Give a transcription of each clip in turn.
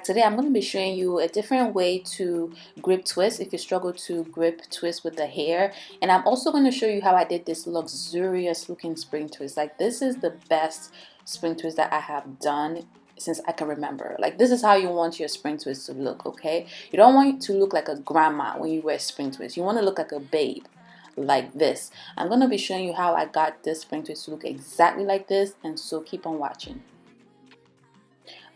Today I'm going to be showing you a different way to grip twist if you struggle to grip twist with the hair. And I'm also going to show you how I did this luxurious looking spring twist. Like, this is the best spring twist that I have done since I can remember. Like, this is how you want your spring twist to look, okay? You don't want it to look like a grandma when you wear spring twist. You want to look like a babe, like this. I'm going to be showing you how I got this spring twist to look exactly like this, and so keep on watching.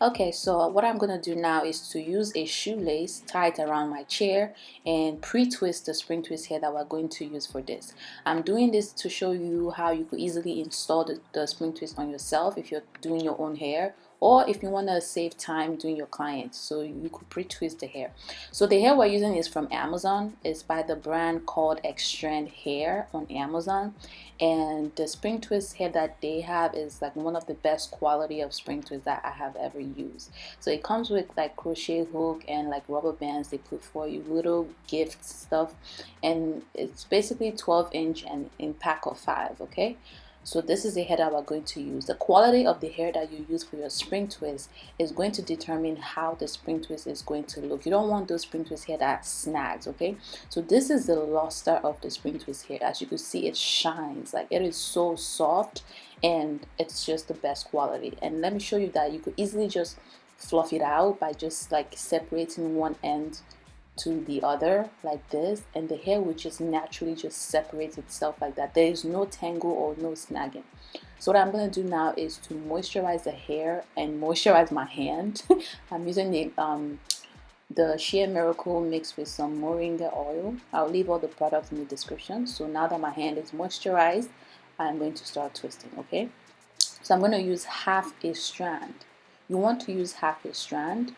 Okay, so what I'm going to do now is to use a shoelace, tie it around my chair, and pre-twist the spring twist hair that we're going to use for this. I'm doing this to show you how you could easily install the spring twist on yourself if you're doing your own hair, or if you want to save time doing your clients, so you could pre-twist the hair. So the hair we're using is from Amazon. It's by the brand called XTREND Hair on Amazon, and the spring twist hair that they have is like one of the best quality of spring twist that I have ever used. So it comes with like crochet hook and like rubber bands they put for you, little gift stuff, and it's basically 12-inch and in pack of 5. Okay, so this is the hair that we're going to use. The quality of the hair that you use for your spring twist is going to determine how the spring twist is going to look. You don't want those spring twist hair that snags, okay? So this is the luster of the spring twist hair. As you can see, it shines. Like, it is so soft, and it's just the best quality. And let me show you that you could easily just fluff it out by just like separating one end to the other like this, and the hair will just naturally just separate itself like that. There is no tangle or no snagging. So what I'm going to do now is to moisturize the hair and moisturize my hand. I'm using the Shea Miracle mixed with some moringa oil. I'll leave all the products in the description. So now that my hand is moisturized, I'm going to start twisting. Okay, so I'm going to use half a strand. You want to use half a strand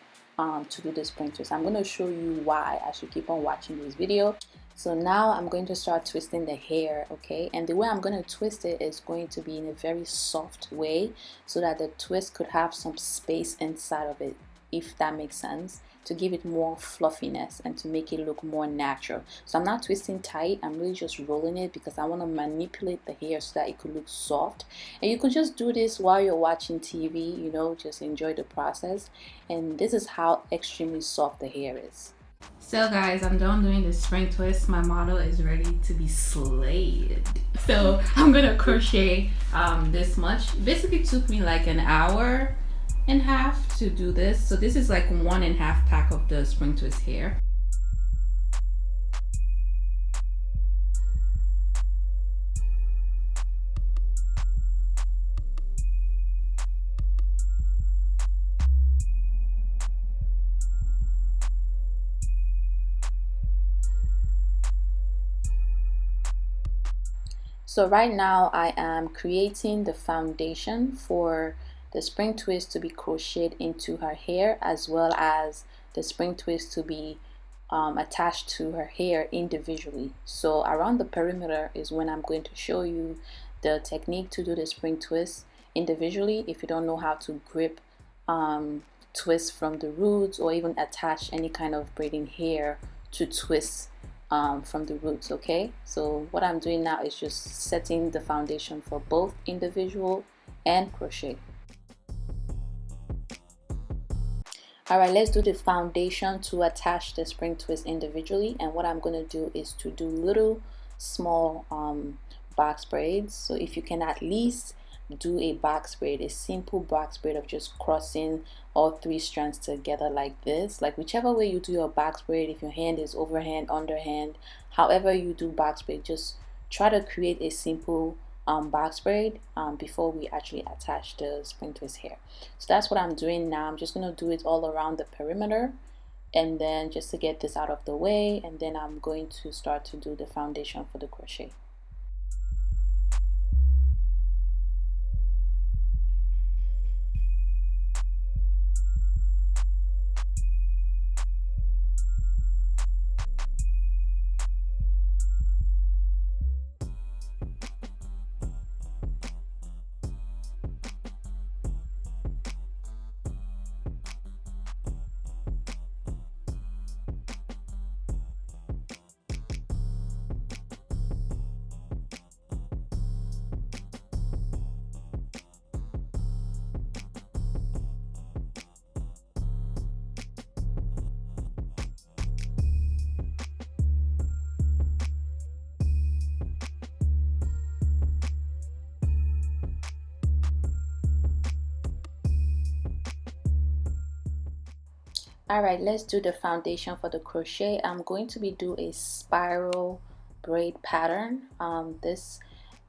to do the spring twist. I'm going to show you why as you keep on watching this video. So now I'm going to start twisting the hair, okay? And the way I'm going to twist it is going to be in a very soft way, so that the twist could have some space inside of it, if that makes sense, to give it more fluffiness and to make it look more natural. So I'm not twisting tight, I'm really just rolling it because I want to manipulate the hair so that it could look soft. And you could just do this while you're watching TV, you know, just enjoy the process. And this is how extremely soft the hair is. So guys, I'm done doing the spring twist. My model is ready to be slayed. So I'm gonna crochet this much. It basically took me like an hour and a half to do this. So this is like 1.5 pack of the spring twist hair. So right now I am creating the foundation for the spring twist to be crocheted into her hair, as well as the spring twist to be attached to her hair individually. So around the perimeter is when I'm going to show you the technique to do the spring twist individually if you don't know how to grip twist from the roots, or even attach any kind of braiding hair to twist from the roots. Okay, so what I'm doing now is just setting the foundation for both individual and crochet. Alright, let's do the foundation to attach the spring twist individually. And what I'm going to do is to do little small box braids. So if you can at least do a box braid, a simple box braid of just crossing all 3 strands together like this, like whichever way you do your box braid, if your hand is overhand, underhand, however you do box braid, just try to create a simple box braid before we actually attach the spring twist hair. So that's what I'm doing now. I'm just going to do it all around the perimeter, and then just to get this out of the way, and then I'm going to start to do the foundation for the crochet. Alright, let's do the foundation for the crochet. I'm going to be do a spiral braid pattern. This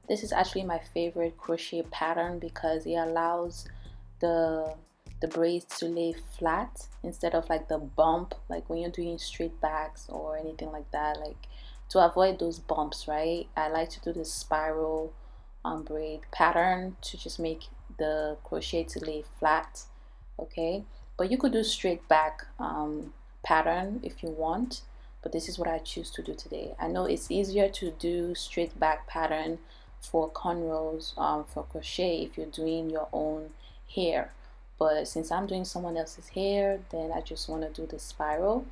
is actually my favorite crochet pattern because it allows the the braids to lay flat instead of like the bump, like when you're doing straight backs or anything like that, like to avoid those bumps, right? I like to do the spiral braid pattern to just make the crochet to lay flat. Okay, but you could do straight back pattern if you want, but this is what I choose to do today. I know it's easier to do straight back pattern for cornrows for crochet if you're doing your own hair, but since I'm doing someone else's hair, then I just want to do the spiral.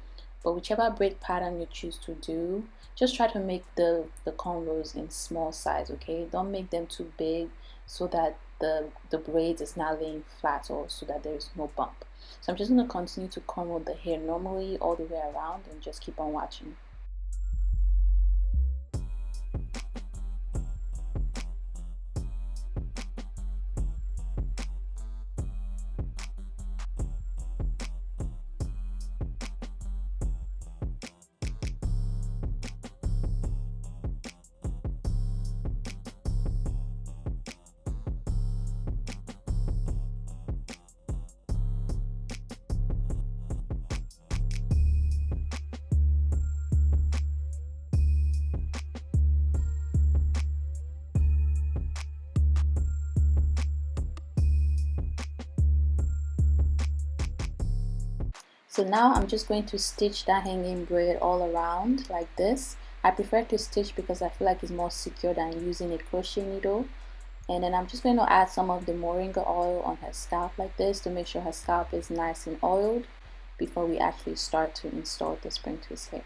But whichever braid pattern you choose to do, just try to make the cornrows in small size. Okay, don't make them too big so that the braids is not laying flat, or so that there is no bump. So I'm just going to continue to cornrow the hair normally all the way around and just keep on watching. So now I'm just going to stitch that hanging braid all around like this. I prefer to stitch because I feel like it's more secure than using a crochet needle. And then I'm just going to add some of the moringa oil on her scalp like this to make sure her scalp is nice and oiled before we actually start to install the spring twist hair.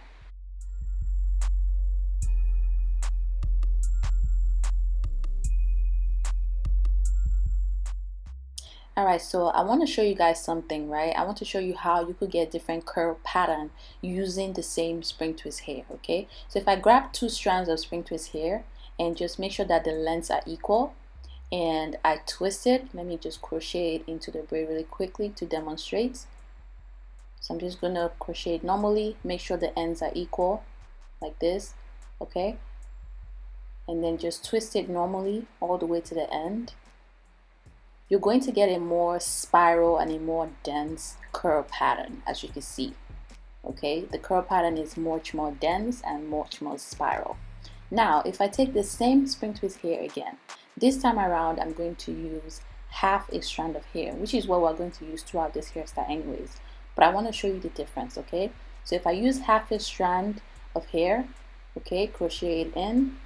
Alright, so I want to show you guys something, right? I want to show you how you could get different curl pattern using the same spring twist hair, okay? So if I grab 2 strands of spring twist hair and just make sure that the lengths are equal, and I twist it, let me just crochet it into the braid really quickly to demonstrate. So I'm just gonna crochet it normally, make sure the ends are equal like this, okay? And then just twist it normally all the way to the end. You're going to get a more spiral and a more dense curl pattern, as you can see. Okay, the curl pattern is much more dense and much more spiral. Now if I take the same spring twist hair again, this time around I'm going to use half a strand of hair, which is what we're going to use throughout this hairstyle anyways, but I want to show you the difference. Okay, so if I use half a strand of hair, okay, crochet it in.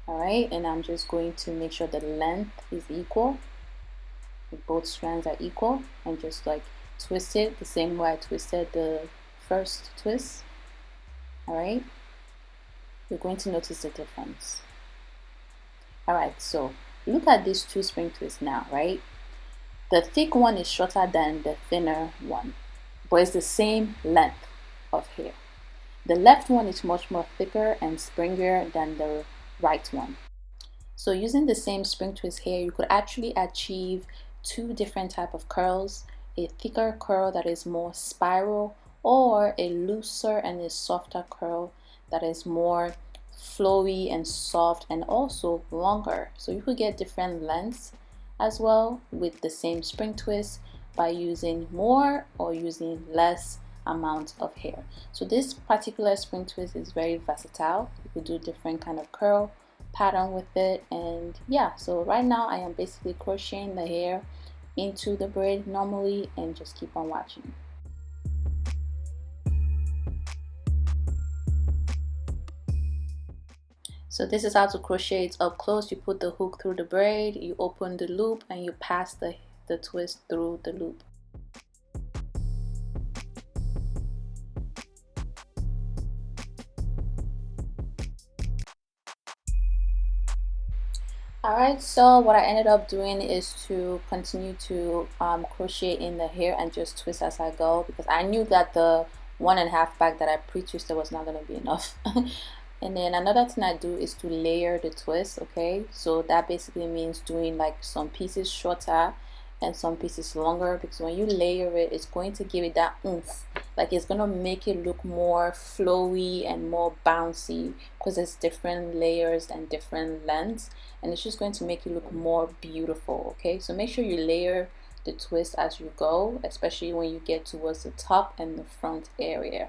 Alright, and I'm just going to make sure the length is equal, both strands are equal, and just like twist it the same way I twisted the first twist. Alright, you're going to notice the difference. Alright, so look at these 2 spring twists now, right? The thick one is shorter than the thinner one, but it's the same length of hair. The left one is much more thicker and springier than the right one. So using the same spring twist hair, you could actually achieve 2 different type of curls: a thicker curl that is more spiral, or a looser and a softer curl that is more flowy and soft and also longer. So you could get different lengths as well with the same spring twist by using more or using less amount of hair. So this particular spring twist is very versatile. You could do different kind of curl pattern with it. And yeah, so right now I am basically crocheting the hair into the braid normally and just keep on watching. So this is how to crochet it up close. You put the hook through the braid, you open the loop, and you pass the twist through the loop. Alright, so what I ended up doing is to continue to crochet in the hair and just twist as I go, because I knew that the 1.5 back that I pre-twisted was not going to be enough. And then another thing I do is to layer the twist. Okay, so that basically means doing like some pieces shorter and some pieces longer, because when you layer it, it's going to give it that oomph. Like it's gonna make it look more flowy and more bouncy because it's different layers and different lengths, and it's just going to make it look more beautiful. Okay, so make sure you layer the twist as you go, especially when you get towards the top and the front area.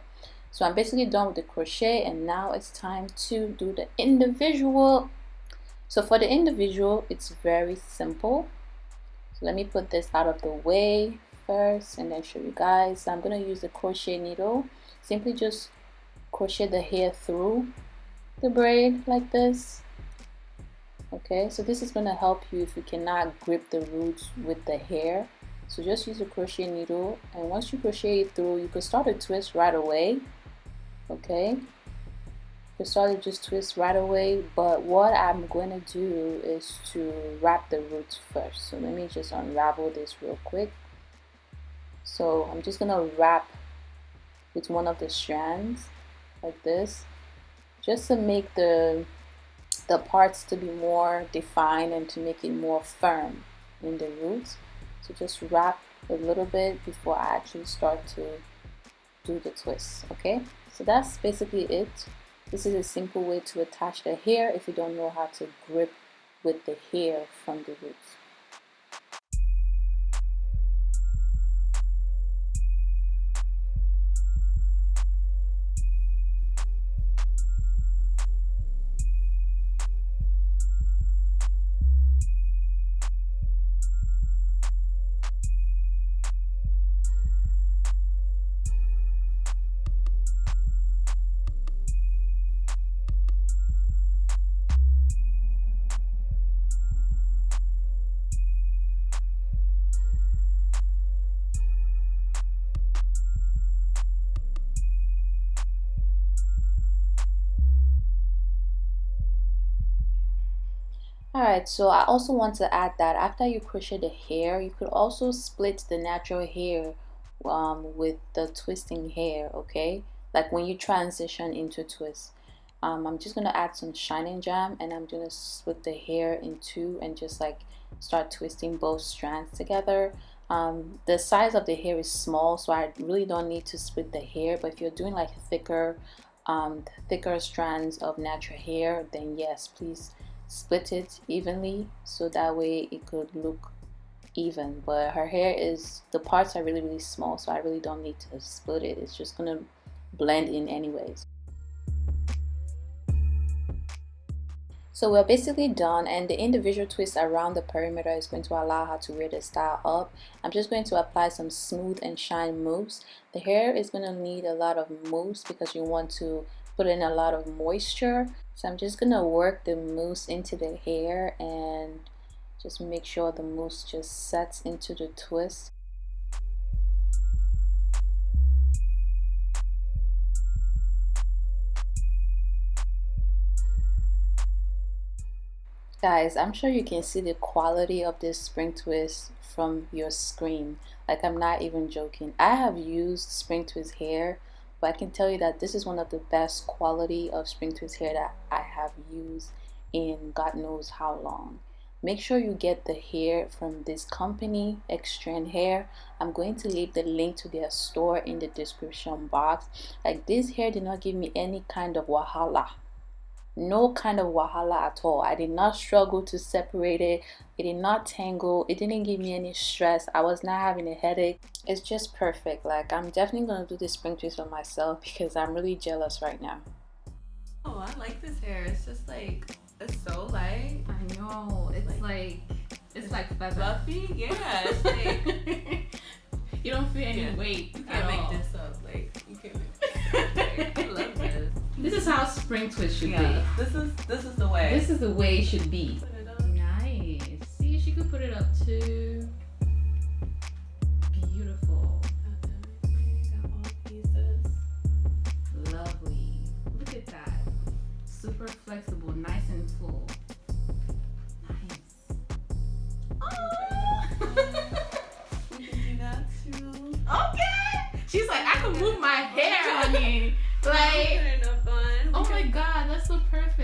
So I'm basically done with the crochet, and now it's time to do the individual. So for the individual, it's very simple. So let me put this out of the way first and then show you guys. So I'm going to use the crochet needle. Simply just crochet the hair through the braid like this. Okay, so this is going to help you if you cannot grip the roots with the hair. So just use a crochet needle, and once you crochet it through, you can start a twist right away. Okay, you can start to just twist right away, but what I'm going to do is to wrap the roots first. So let me just unravel this real quick. So I'm just going to wrap with one of the strands like this, just to make the parts to be more defined and to make it more firm in the roots. So just wrap a little bit before I actually start to do the twist. Okay, so that's basically it. This is a simple way to attach the hair if you don't know how to grip with the hair from the roots. Alright, so I also want to add that after you crochet the hair, you could also split the natural hair with the twisting hair, okay? Like when you transition into twist. I'm just going to add some shining jam, and I'm going to split the hair in two and just like start twisting both strands together. The size of the hair is small, so I really don't need to split the hair, but if you're doing like thicker strands of natural hair, then yes, please split it evenly so that way it could look even. But her hair is, the parts are really small, so I really don't need to split it. It's just gonna blend in anyways. So we're basically done, and the individual twist around the perimeter is going to allow her to wear the style up. I'm just going to apply some smooth and shine mousse. The hair is going to need a lot of mousse because you want to put in a lot of moisture. So I'm just going to work the mousse into the hair and just make sure the mousse just sets into the twist. Guys, I'm sure you can see the quality of this spring twist from your screen. Like, I'm not even joking. I have used spring twist hair, but I can tell you that this is one of the best quality of spring twist hair that I have used in God knows how long. Make sure you get the hair from this company, XTREND Hair. I'm going to leave the link to their store in the description box. Like, this hair did not give me any kind of wahala. No kind of wahala at all. I did not struggle to separate it. It did not tangle. It didn't give me any stress. I was not having a headache. It's just perfect. Like, I'm definitely gonna do this spring twist for myself because I'm really jealous right now. Oh, I like this hair. It's just like, it's so light. I know. It's like it's like feather. Fluffy. Yeah. It's like you don't feel any weight. You can't make this up. Like, you can't make this up. Like, I love this. This is how spring twist should be. This is the way. This is the way it should be. Put it up. Nice. See, she could put it up too. Beautiful. Got everything. Got all pieces. Lovely. Look at that. Super flexible, nice and full. Nice. We can do that too. Okay. She's like, I can move my hair, honey. Like, Put it in a bun. oh my god, that's so perfect.